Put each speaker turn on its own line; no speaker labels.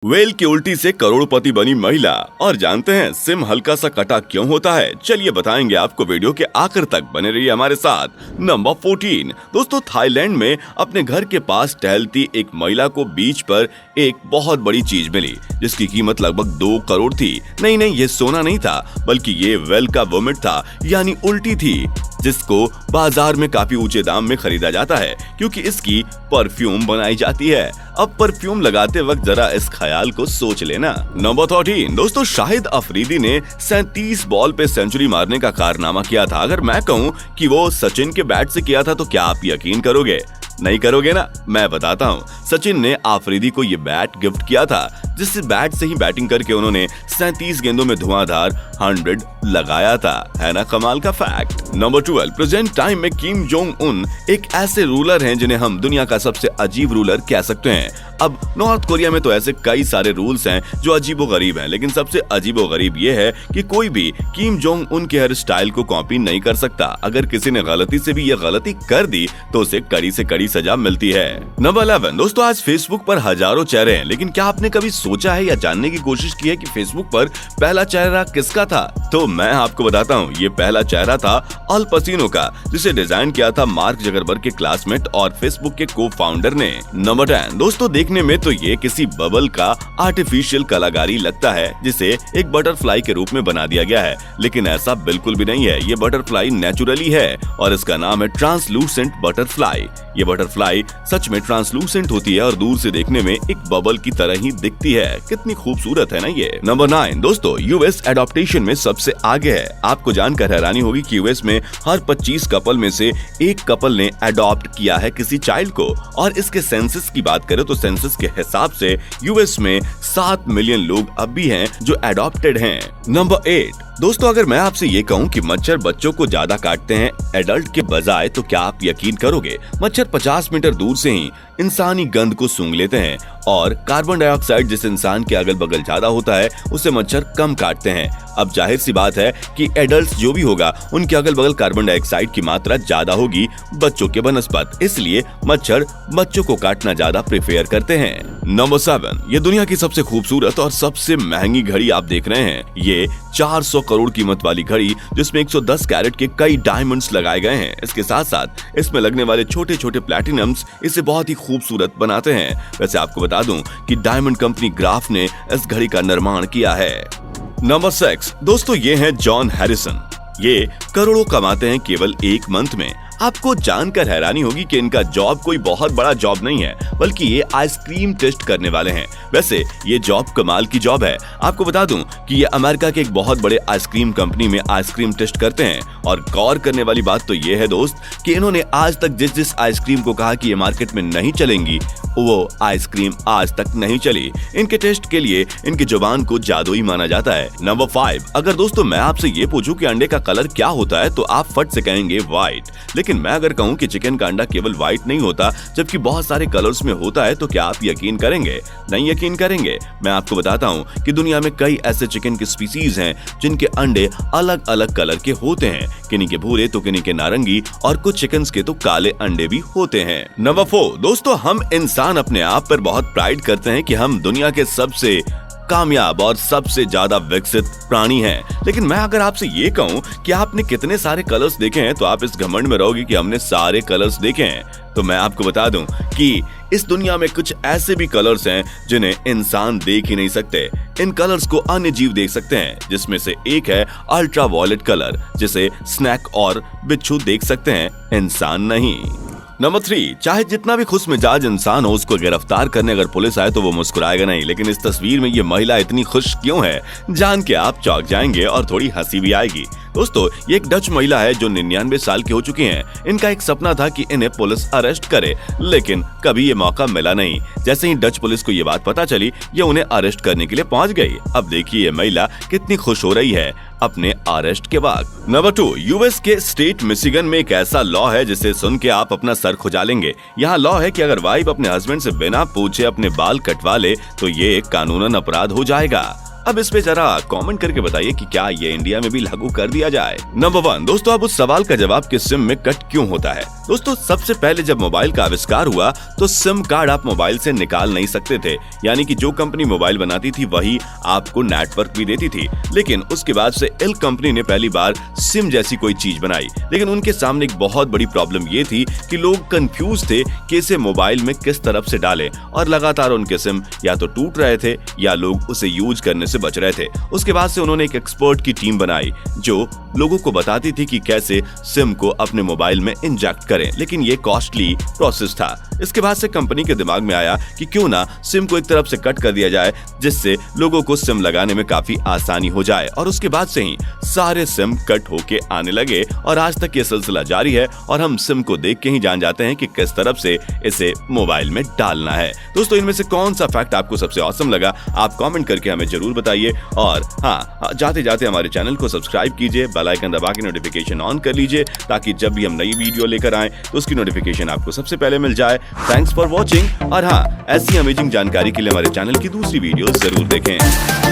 Well की उल्टी से करोड़पति बनी महिला। और जानते हैं सिम हल्का सा कटा क्यों होता है? चलिए बताएंगे आपको, वीडियो के आखिर तक बने रहिए हमारे साथ। नंबर 14 दोस्तों, थाईलैंड में अपने घर के पास टहलती एक महिला को बीच पर एक बहुत बड़ी चीज मिली जिसकी कीमत लगभग 2 करोड़ थी। नहीं, ये सोना नहीं था, बल्कि ये वेल का वोमिट था, यानी उल्टी थी, जिसको बाजार में काफी ऊंचे दाम में खरीदा जाता है क्योंकि इसकी परफ्यूम बनाई जाती है। अब परफ्यूम लगाते वक्त जरा इस ख्याल को सोच लेना। नंबर 13 दोस्तों, शाहिद अफरीदी ने 37 बॉल पे सेंचुरी मारने का कारनामा किया था। अगर मैं कहूँ कि वो सचिन के बैट से किया था तो क्या आप यकीन करोगे? नहीं करोगे ना? मैं बताता हूँ। सचिन ने आफरीदी को ये बैट गिफ्ट किया था, जिससे बैट से ही बैटिंग करके उन्होंने 37 गेंदों में धुआंधार 100 लगाया था। है ना कमाल का फैक्ट। नंबर 12 प्रेजेंट टाइम में किम जोंग उन एक ऐसे रूलर हैं जिन्हें हम दुनिया का सबसे अजीब रूलर कह सकते हैं। अब नॉर्थ कोरिया में तो ऐसे कई सारे रूल्स हैं जो अजीबोगरीब हैं, लेकिन सबसे अजीबोगरीब ये है कि कोई भी किम जोंग उन के हेयर स्टाइल को कॉपी नहीं कर सकता। अगर किसी ने गलती से भी ये गलती कर दी तो उसे कड़ी से कड़ी सजा मिलती है। नंबर 11 दोस्तों, आज फेसबुक पर हजारों चेहरे हैं, लेकिन क्या आपने कभी सोचा है या जानने की कोशिश की है कि फेसबुक पर पहला चेहरा किसका था? तो मैं आपको बताता हूँ, ये पहला चेहरा था अल पसीनो का, जिसे डिजाइन किया था मार्क जगरबर्ग के क्लासमेट और फेसबुक के को फाउंडर ने। नंबर 10 दोस्तों, देखने में तो ये किसी बबल का आर्टिफिशियल कलाकारी लगता है जिसे एक बटरफ्लाई के रूप में बना दिया गया है, लेकिन ऐसा बिल्कुल भी नहीं है। ये बटरफ्लाई नेचुरली है और इसका नाम है ट्रांसलूसेंट बटरफ्लाई। ये बटरफ्लाई सच में ट्रांसलूसेंट होती है और दूर से देखने में एक बबल की तरह ही दिखती है। कितनी खूबसूरत है ना ये। नंबर 9 दोस्तों, यूएस एडॉप्टेशन में सबसे आगे है। आपको जानकर हैरानी होगी कि यूएस में हर 25 कपल में से एक कपल ने एडॉप्ट किया है किसी चाइल्ड को। और इसके सेंसस की बात करें तो सेंसस के हिसाब से यूएस में 7 मिलियन लोग अब भी हैं जो एडॉप्टेड हैं। नंबर 8 दोस्तों, अगर मैं आपसे ये कहूँ कि मच्छर बच्चों को ज्यादा काटते हैं एडल्ट के बजाय, तो क्या आप यकीन करोगे? मच्छर 50 मीटर दूर से ही इंसानी गंध को सूंघ लेते हैं और कार्बन डाइऑक्साइड जिस इंसान के अगल बगल ज्यादा होता है उसे मच्छर कम काटते हैं। अब जाहिर सी बात है कि एडल्ट जो भी होगा उनके अगल बगल कार्बन डाइऑक्साइड की मात्रा ज्यादा होगी बच्चों के बनस्पत, इसलिए मच्छर बच्चों को काटना ज्यादा प्रेफर करते हैं। नंबर 7 ये दुनिया की सबसे खूबसूरत और सबसे महंगी घड़ी आप देख रहे हैं। ये 400 करोड़ कीमत वाली घड़ी जिसमें 110 कैरेट के कई डायमंड्स लगाए गए हैं। इसके साथ साथ इसमें लगने वाले छोटे छोटे प्लैटिनम्स इसे बहुत ही खूबसूरत बनाते हैं। वैसे आपको बता दूं कि डायमंड कंपनी ग्राफ ने इस घड़ी का निर्माण किया है। नंबर 6 दोस्तों, ये हैं जॉन हैरिसन। ये करोड़ों कमाते हैं केवल एक मंथ में। आपको जानकर हैरानी होगी कि इनका जॉब कोई बहुत बड़ा जॉब नहीं है, बल्कि ये आइसक्रीम टेस्ट करने वाले हैं। वैसे ये जॉब कमाल की जॉब है। आपको बता दूं कि ये अमेरिका के एक बहुत बड़े आइसक्रीम कंपनी में आइसक्रीम टेस्ट करते हैं। और गौर करने वाली बात तो ये है दोस्त कि इन्होंने आज तक जिस आइसक्रीम को कहा कि ये मार्केट में नहीं चलेंगी, वो आइसक्रीम आज तक नहीं चली। इनके टेस्ट के लिए इनकी जुबान को जादुई माना जाता है। नंबर 5 अगर दोस्तों मैं आपसे ये पूछूं कि अंडे का कलर क्या होता है तो आप फट से कहेंगे व्हाइट, लेकिन मैं अगर कहूं कि चिकन का अंडा केवल व्हाइट नहीं होता जबकि बहुत सारे कलर्स में होता है तो क्या आप यकीन करेंगे? नहीं यकीन करेंगे? मैं आपको बताता हूं कि दुनिया में कई ऐसे चिकन के स्पीसीज हैं जिनके अंडे अलग अलग कलर के होते हैं। किन्हीं के भूरे तो किन्हीं के नारंगी और कुछ चिकन्स के तो काले अंडे भी होते हैं। नंबर 4 दोस्तों, हम इंसान अपने आप पर बहुत प्राइड करते हैं कि हम दुनिया के सबसे कामयाब और सबसे ज्यादा विकसित प्राणी हैं, लेकिन मैं अगर आपसे ये कहूं कि आपने कितने सारे कलर्स देखे हैं तो आप इस घमंड में रहोगे कि हमने सारे कलर्स देखे हैं। तो मैं आपको बता दूं कि इस दुनिया में कुछ ऐसे भी कलर्स हैं जिन्हें इंसान देख ही नहीं सकते। इन कलर्स को अन्य जीव देख सकते हैं, जिसमें से एक है अल्ट्रा वॉयलेट कलर, जिसे स्नैक और बिच्छू देख सकते हैं, इंसान नहीं। नंबर 3 चाहे जितना भी खुश मिजाज इंसान हो, उसको गिरफ्तार करने अगर पुलिस आए तो वो मुस्कुराएगा नहीं। लेकिन इस तस्वीर में ये महिला इतनी खुश क्यों है, जान के आप चौंक जाएंगे और थोड़ी हंसी भी आएगी। दोस्तों, ये एक डच महिला है जो 99 साल की हो चुकी हैं। इनका एक सपना था कि इन्हें पुलिस अरेस्ट करे, लेकिन कभी ये मौका मिला नहीं। जैसे ही डच पुलिस को ये बात पता चली, ये उन्हें अरेस्ट करने के लिए पहुंच गई। अब देखिए ये महिला कितनी खुश हो रही है अपने अरेस्ट के बाद। नंबर 2 यूएस के स्टेट मिशिगन में एक ऐसा लॉ है जिसे सुन के आप अपना सर खुजा लेंगे। यहाँ लॉ है कि अगर वाइफ अपने हस्बैंड से बिना पूछे अपने बाल कटवा ले तो ये कानूनन अपराध हो जाएगा। अब इस पे जरा कमेंट करके बताइए कि क्या ये इंडिया में भी लागू कर दिया जाए। नंबर 1 दोस्तों, अब उस सवाल का जवाब कि सिम में कट क्यों होता है। दोस्तों सबसे पहले जब मोबाइल का आविष्कार हुआ तो सिम कार्ड आप मोबाइल से निकाल नहीं सकते थे, यानी कि जो कंपनी मोबाइल बनाती थी वही आपको नेटवर्क भी देती थी। लेकिन उसके बाद से एल कंपनी ने पहली बार सिम जैसी कोई चीज बनाई, लेकिन उनके सामने एक बहुत बड़ी प्रॉब्लम ये थी कि लोग कंफ्यूज थे कि इसे मोबाइल में किस तरफ से डालें, और लगातार उनके सिम या तो टूट रहे थे या लोग उसे यूज करने से बच रहे थे। उसके बाद से उन्होंने एक एक्सपर्ट की टीम बनाई जो लोगों को बताती थी कि कैसे सिम को अपने मोबाइल में इंजेक्ट करें, लेकिन ये कॉस्टली प्रोसेस था। इसके बाद से कंपनी के दिमाग में आया कि क्यों ना सिम को एक तरफ से कट कर दिया जाए, जिससे लोगों को सिम लगाने में काफी आसानी हो जाए। और उसके बाद से ही सारे सिम कट होके आने लगे और आज तक ये सिलसिला जारी है और हम सिम को देख के ही जान जाते हैं कि किस तरफ से इसे मोबाइल में डालना है। दोस्तों इनमें से कौन सा फैक्ट आपको सबसे ऑसम लगा, आप कमेंट करके हमें जरूर बताइए। और हाँ, जाते जाते हमारे चैनल को सब्सक्राइब कीजिए, बेल आइकन दबा के नोटिफिकेशन ऑन कर लीजिए, ताकि जब भी हम नई वीडियो लेकर आएं तो उसकी नोटिफिकेशन आपको सबसे पहले मिल जाए। Thanks for watching. और हाँ, ऐसी अमेजिंग जानकारी के लिए हमारे चैनल की दूसरी वीडियो जरूर देखें।